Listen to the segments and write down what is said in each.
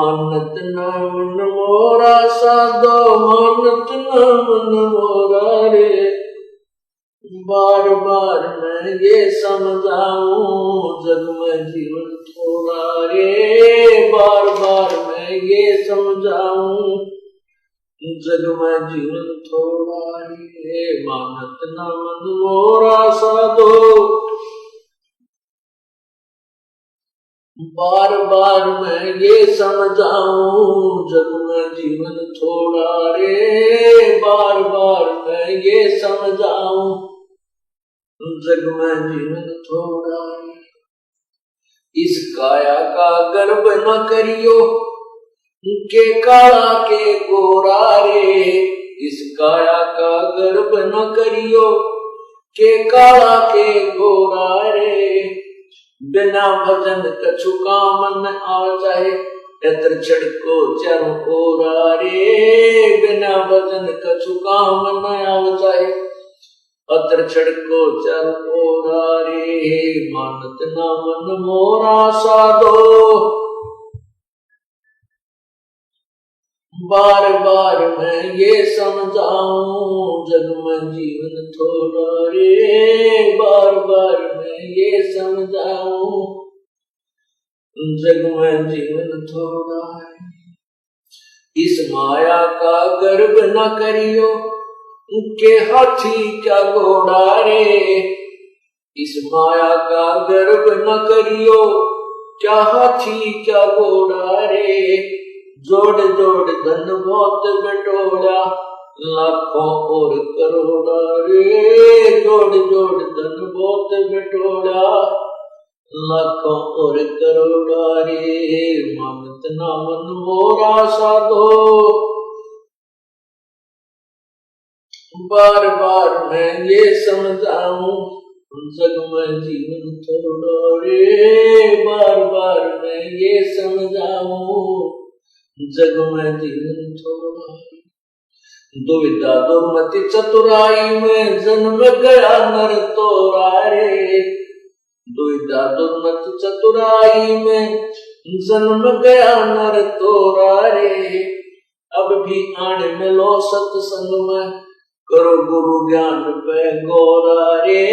मानत न मन मोरा साधो, मानत न मन मोरा रे। बार बार मैं ये समझाऊं जग में जीवन थोड़ा रे। बार बार मैं ये समझाऊं जग में जीवन थोड़ा रे। मानत न मन मोरा साधो, बार बार मैं ये समझाऊं जग में जीवन थोड़ा रे। बार बार मैं ये समझाऊं जग में जीवन थोड़ा रे। इस काया का गर्व न करियो के काला के गोरा रे। इस काया का गर्व न करियो के काला के गोरा रे। बिना भजन कछु काम न आव चाहे, एतर छड़को चारों ओरा रे। बिना भजन कछु काम न आव चाहे, अतर छड़को चारों ओरा रे। मानत न मन मोरा साधो, बार बार मैं ये समझाऊं जग में जीवन थोड़ा रे। बार बार मैं ये समझाऊं जग में जीवन थोड़ा रे। इस माया का गर्व न करियो के हाथी क्या घोड़ा रे। इस माया का गर्व न करियो क्या हाथी क्या घोड़ा रे। जोड़ जोड़ धन बहुत बटोरा, लाखों और करोड़ा रे। जोड़ जोड़ धन बहुत बटोरा, लाखों और करोड़ा रे। मानत न मन मोरा साधो, बार बार मैं ये समझाऊं जग में जीवन थोड़ा रे। बार बार मैं ये समझाऊं जग में जीवन थोड़ा। दुविधा दुर्मति चतुराई में जन्म गया नर तोरा रे। दुविधा दुर्मति चतुराई में जन्म गया नर तोरा रे। अब भी आने मिलो सत्संग में, करो गुरु ज्ञान पे गोरा रे।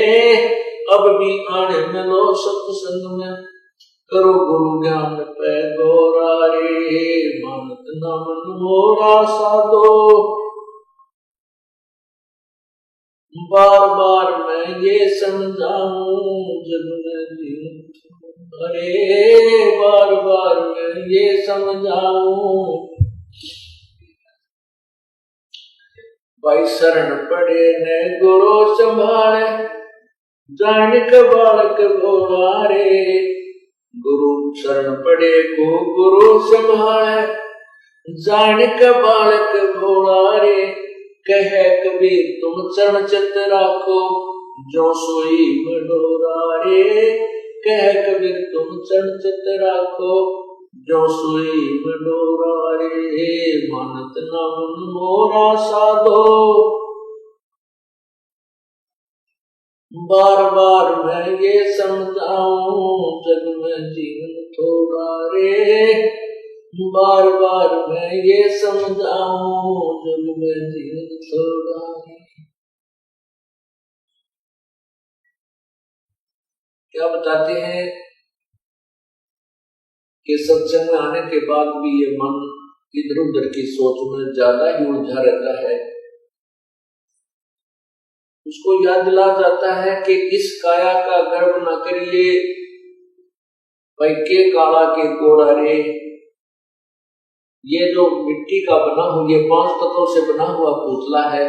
अब भी आने मिलो सत्संग में, करो गुरु ज्ञान पे गोरा रे। मानत न मन मोरा साधो, बार बार मैं ये समझाऊं जग में जीवन रे। बार बार मैं ये समझाऊं। भाई शरण पड़े ने गुरु संभाले, जान के बालक भोला रे। गुरु शरण पड़े को गुरु संभाले, जान के बालक भोला रे। कहे कबीर तुम चरण चित राखो, जो सोई बडोरा रे। कहे कबीर तुम चरण चित राखो, जो सोई बडोरा रे। मानत न मन मोरा साधो, बार बार मैं ये समझाऊं जग में जीवन थोड़ा रे। बार बार मैं ये समझाऊं जग में जीवन थोड़ा रे। क्या बताते हैं कि सत्संग में आने के बाद भी ये मन इधर उधर की सोच में ज्यादा ही उलझा रहता है। उसको याद दिला जाता है कि इस काया का गर्व न करिए, भाई के काला के गोरा रे। ये जो मिट्टी का बना हुआ, ये 5 तत्वों से बना हुआ पुतला है,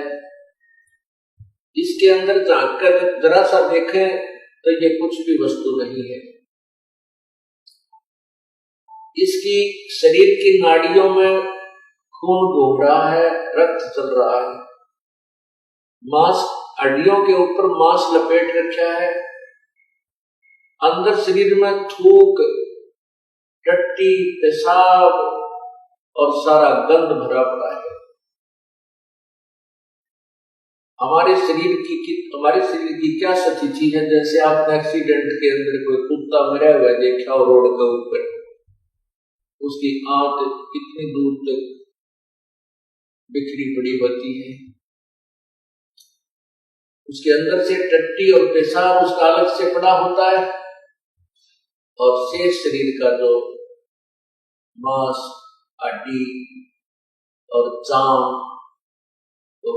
इसके अंदर झांक कर जरा सा देखें तो ये कुछ भी वस्तु नहीं है। इसकी शरीर की नाड़ियों में खून घूम रहा है, रक्त चल रहा है, मांस हड्डियों के ऊपर मांस लपेट रखा है, अंदर शरीर में थूक, टट्टी, पेशाब और सारा गंध भरा पड़ा है। हमारे शरीर की क्या स्थिति है? जैसे आपने एक्सीडेंट के अंदर कोई कुत्ता मरा हुआ देखा हो रोड के ऊपर, उसकी आंत कितनी दूर तक बिखरी पड़ी होती है, उसके अंदर से टट्टी और पेशाब उसका अलग से पड़ा होता है, और शेष शरीर का जो मांस, हड्डी और चाम तो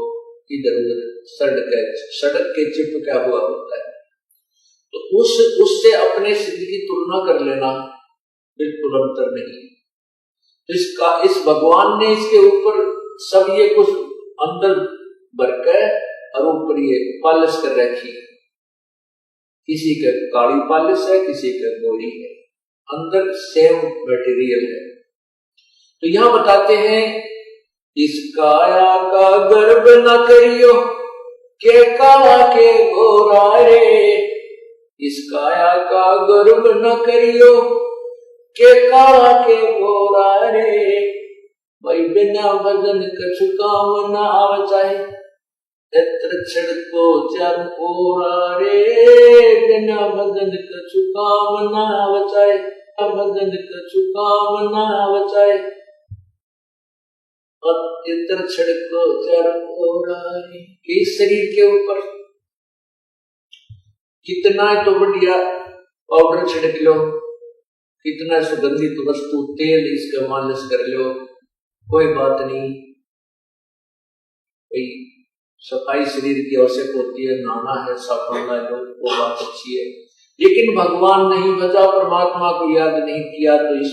इधर उधर सड़क के चिपका हुआ होता है। तो उससे अपने सिद्ध की तुलना कर लेना बिल्कुल अंतर नहीं। तो इस भगवान ने इसके ऊपर सब ये कुछ अंदर भरकर और ऊपर ये पालिश कर रखी है। किसी का काली पालिश है, किसी का गोरी है, अंदर सेम मटेरियल है। तो यहां बताते हैं इस काया का गर्व न करियो के काला के गोरा रे, इस काया का गर्व न करियो के काला के गोरा रे, भाई बिना भजन कछु काम न आवे चाहे, एत्र छिड़को चार पोरा रे, बिना भजन कछु काम न आवे चाहे, भजन कछु काम न आवे चाहे, इत्र छिड़को चार पोरा रे। इस शरीर के ऊपर कितना तो बढ़िया पाउडर छिड़क लो, कितना सुगंधित वस्तु तेल इसका मालिश कर लो, कोई बात नहीं, भाई सफाई शरीर की आवश्यक होती है, नहाना है, साबुन लगा लो, वो बात अच्छी है। लेकिन भगवान नहीं भजा, परमात्मा को याद नहीं किया, तो इस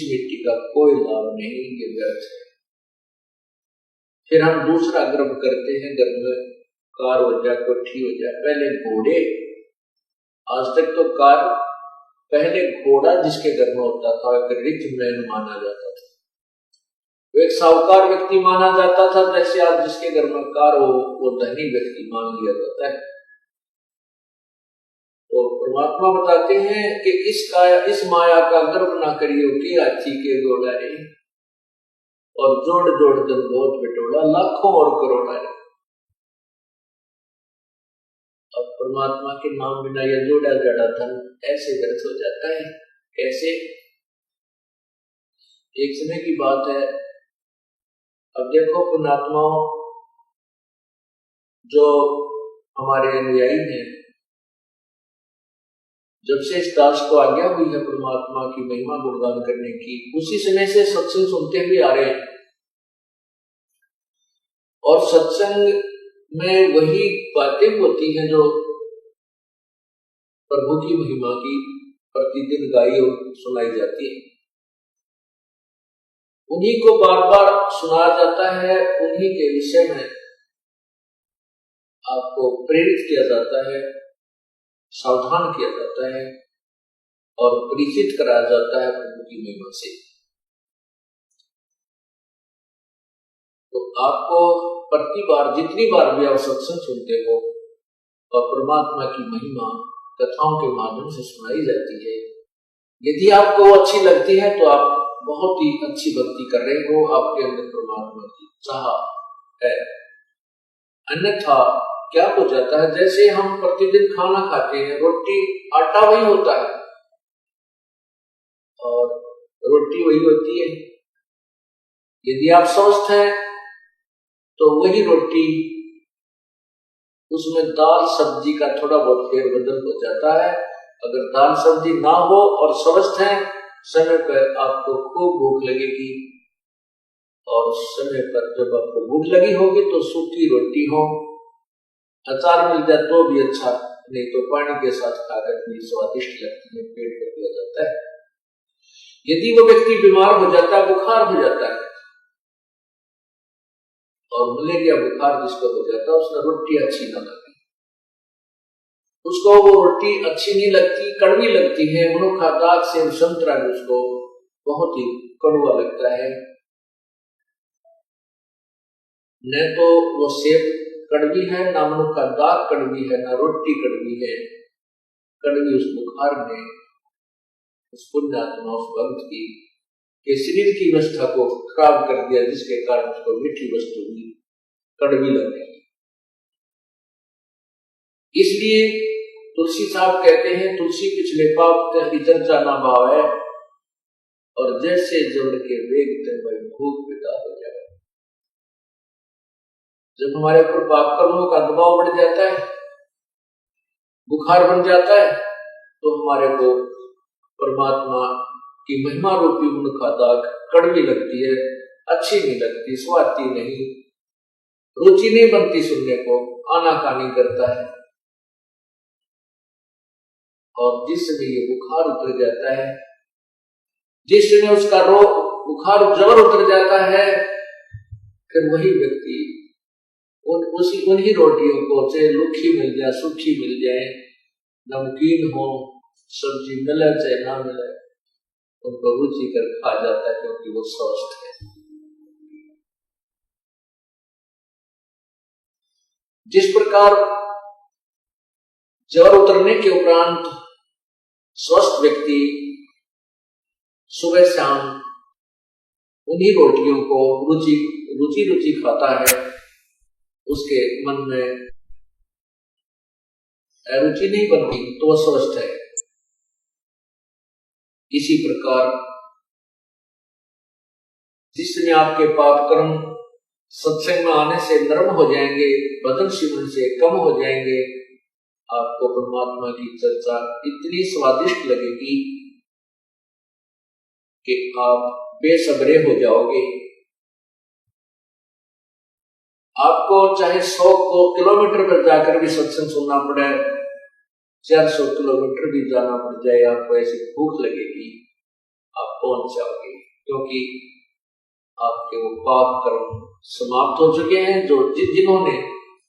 मिट्टी का कोई लाभ नहीं, ये व्यर्थ है। फिर हम दूसरा गर्व करते हैं, घर में कार हो जाए, कोठी हो जाए। पहले घोड़े, आज तक तो कार, पहले घोड़ा जिसके घर में होता था एक रिच मैन माना जाता था, वो एक साहूकार व्यक्ति माना जाता था। जैसे आज जिसके घर में कार हो वो धनी व्यक्ति मान लिया जाता है। तो परमात्मा बताते हैं कि इस माया का गर्व ना करियो कि हाथी के घोड़ा रे, और जोड़ जोड़ जन बहुत बिटोड़ा, लाखों और करोड़ा रे। अब परमात्मा के नाम बिना यह जोड़ा जड़ा धन ऐसे व्यर्थ हो जाता है। कैसे? एक समय की बात है, अब देखो पुण्यात्माओं, जो हमारे अनुयायी हैं, जब से इस दास को आज्ञा हुई है परमात्मा की महिमा गुणगान करने की, उसी समय से सत्संग सुनते हुए आ रहे हैं। और सत्संग में वही बातें होती हैं जो प्रभु की महिमा की प्रतिदिन गाई और सुनाई जाती है। उन्हीं को बार बार सुनाया जाता है, उन्हीं के विषय में आपको प्रेरित किया जाता है, सावधान किया जाता है और परिचित कराया जाता है प्रभु की महिमा से। तो आपको प्रति बार, जितनी बार भी आप सत्संग सुनते हो और परमात्मा की महिमा कथाओं के माध्यम से सुनाई जाती है, यदि आपको अच्छी लगती है तो आप बहुत ही अच्छी भक्ति कर रहे हो, आपके अंदर परमात्मा की चाह है। अन्यथा क्या हो जाता है, जैसे हम प्रतिदिन खाना खाते हैं, रोटी आटा वही होता है और रोटी वही होती है। यदि आप स्वस्थ हैं तो वही रोटी, उसमें दाल सब्जी का थोड़ा बहुत फेरबदल हो जाता है। अगर दाल सब्जी ना हो और स्वस्थ हैं, समय पर आपको खूब भूख लगेगी, और समय पर जब आपको भूख लगी होगी तो सूखी रोटी हो, अचार मिल जाए तो भी अच्छा, नहीं तो पानी के साथ खाकर भी स्वादिष्ट लगती है, पेट भर दिया जाता है। यदि वो व्यक्ति बीमार हो जाता है, बुखार हो जाता है, और मलेरिया बुखार जिसको हो जाता है, उसको रोटी अच्छी ना लगती, उसको वो रोटी अच्छी नहीं लगती, कड़वी लगती है। मनुखा दाग से संतरा उसको बहुत ही कड़वा लगता है, न तो वो सेब कड़वी है, ना मनुखा दाग कड़वी है, ना रोटी कड़वी है। कड़वी उस बुखार में उस पुण्यात्मा, उस भक्त की के शरीर की अवस्था को खराब कर दिया, जिसके कारण उसको मीठी वस्तु भी कड़वी लगने लगी। इसलिए तुलसी साहब कहते हैं, तुलसी पिछले पाप ते हरि चर्चा ना भावे, और जैसे जड़ के वेग ते वही भूख पिता हो जाए। जब हमारे ऊपर पाप कर्मों का दबाव बढ़ जाता है, बुखार बन जाता है, तो हमारे को परमात्मा की महिमा रूपी उनका दाग कड़वी लगती है, अच्छी नहीं लगती, स्वादती नहीं, रुचि नहीं बनती सुनने को, आनाकानी करता है। और जिस समय ये बुखार उतर जाता है, जिस समय उसका रोग बुखार जबर उतर जाता है, फिर वही व्यक्ति उन्हीं रोटियों को, चाहे लुखी मिल जाए, सूखी मिल जाए, नमकीन हो, सब्जी मिले चाहे ना मिले, उनको रुचि कर खा जाता है, क्योंकि वो स्वस्थ है। जिस प्रकार ज्वर उतरने के उपरांत स्वस्थ व्यक्ति सुबह शाम उन्हीं रोटियों को रुचि खाता है, उसके मन में रुचि नहीं बनती तो वह स्वस्थ है। इसी प्रकार जिसमें आपके पाप कर्म सत्संग में आने से नरम हो जाएंगे, भजन शिवन से कम हो जाएंगे, आपको परमात्मा की चर्चा इतनी स्वादिष्ट लगेगी कि आप बेसब्रे हो जाओगे। आपको चाहे 100 किलोमीटर पर जाकर भी सत्संग सुनना पड़े, 400 किलोमीटर भी जाना पड़ जाए, आपको ऐसी भूख लगेगी, आप पहुंच जाओगे, क्योंकि आपके वो पाप कर्म समाप्त हो चुके हैं, जो जिन्होंने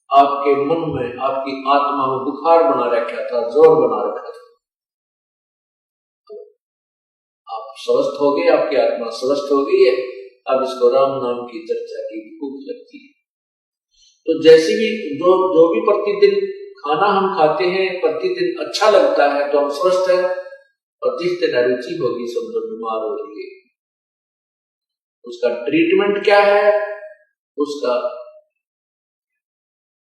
आपके मन में, आपकी आत्मा में बुखार बना रखा था, जोर बना रखा था। आप स्वस्थ हो गए, आपकी आत्मा स्वस्थ हो गई है, अब इसको राम नाम की चर्चा की भूख लगती है। तो जैसे भी जो भी प्रतिदिन खाना हम खाते हैं, प्रतिदिन अच्छा लगता है तो हम स्वस्थ हैं, और जिस दिन अरुचि होगी समझो बीमार हो जाएंगे। उसका ट्रीटमेंट क्या है, उसका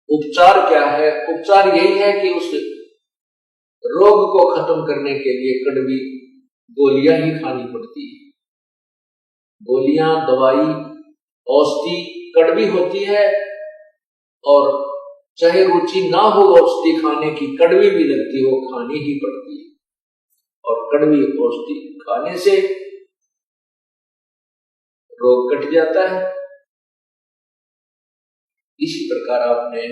उपचार क्या है? उपचार यही है कि उस रोग को खत्म करने के लिए कड़वी गोलियां ही खानी पड़ती है। गोलियां, दवाई, औषधि कड़वी होती है, और चाहे रुचि ना हो औषधि खाने की, कड़वी भी लगती हो, खानी ही पड़ती है। और कड़वी औषधि खाने से रोग कट जाता है। इसी प्रकार आपने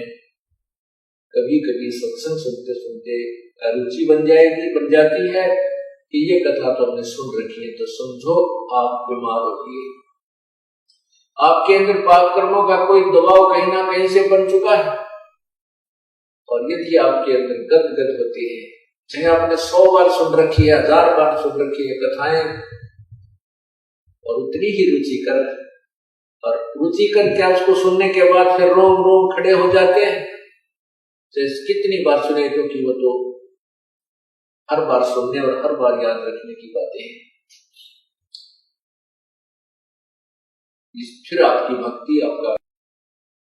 कभी कभी सत्संग सुनते सुनते रुचि बन जाती है कि ये कथा तो हमने सुन रखी है, तो समझो आप बीमार हो गए, आपके अंदर पाप कर्मों का कोई दबाव कहीं ना कहीं से बन चुका है। और यदि आपके अंदर गदगद होती है, चाहे आपने 100 बार सुन रखी है, 1000 बार सुन रखी है कथाएं, और उतनी ही रुचिकर, और रुचिकर क्या, उसको सुनने के बाद फिर रोम रोम खड़े हो जाते हैं, कितनी बार सुने, क्योंकि वो तो हर बार सुनने और हर बार याद रखने की बातें हैं। फिर आपकी भक्ति, आपका